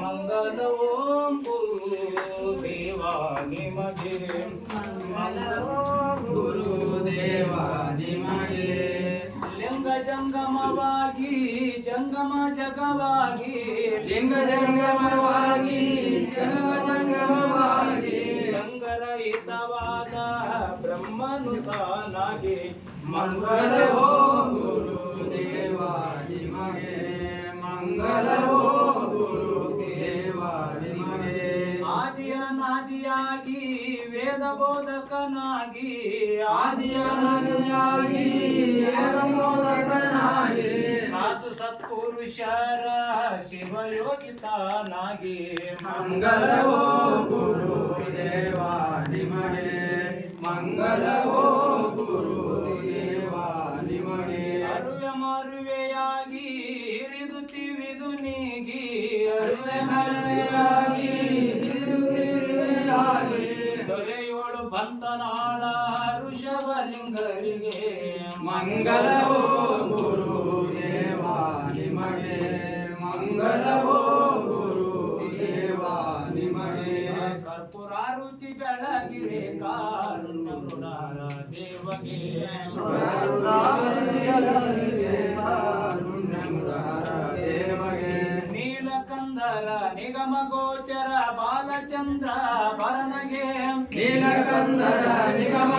ಮಂಗಲ ಓಂ ಗುರುದೇವ ನಿಮಗೆ, ಗುರುದೇವ ನಿಮಗೆ. ಲಿಂಗ ಜಂಗಮವಾಗಿ ಜಂಗಮ ಜಗವಾಗಿ, ಲಿಂಗ ಜಂಗಮವಾಗಿ ಜಗಮ ಜಂಗಮವಾಗಿ, ಸಂಗರಹಿತವಾದ ಬ್ರಹ್ಮನು ತಾನಾಗಿ. ಮಂಗಲವೋ ಗುರುದೇವ ನಿಮಗೆ, ಮಂಗಲವೋ ಗುರುದೇವ ನಿಮಗೆ. ಆದಿಯನಾದಿಯಾಗಿ ವೇದ ಬೋಧಕನಾಗಿ, ಆದಿಯನಾದಿಯಾಗಿ ವೇದ ಬೋಧಕನಾಗಿ, ಸಾಧು ಸತ್ಪುರುಷರ ಶಿವಯೋಗಿತಾನಾಗಿ. ಮಂಗಲವೋ ಗುರುದೇವ ನಿಮಗೆ, ಮಂಗಲವೋ ಗುರುದೇವ ನಿಮಗೆ. ಅರುವೆ ಮರುವೆಯಾಗಿ ಹಿರಿದು ತಿವಿದು ನೀಗಿ, ಅರುವೆ ಮರುವೆಯಾಗಿ ತಿರುಗಿರುವೆಯಾಗಿ, ದೊರೆಯೋಳು ಬಂತನಾಳ ಋಷಭಲಿಂಗರಿಗೆ. ಮಂಗಲವೋ ಗುರುದೇವ ನಿಮಗೆ, ಮಂಗಲವೋ ಗುರುದೇವ ನಿಮಗೆ. ಕರ್ಪೂರಾರುತಿ ಬೆಳಗಿರೆ ಕಾರುಣ್ಯ ಮೃಡಾರ ದೇವಗೆ. ನೀಲಕಂದರ ನಿಗಮ ಗೋಚರ ಬಾಲಚಂದ್ರ ಭರನಗೆ, ನೀಲಕಂದರ ನಿಗಮ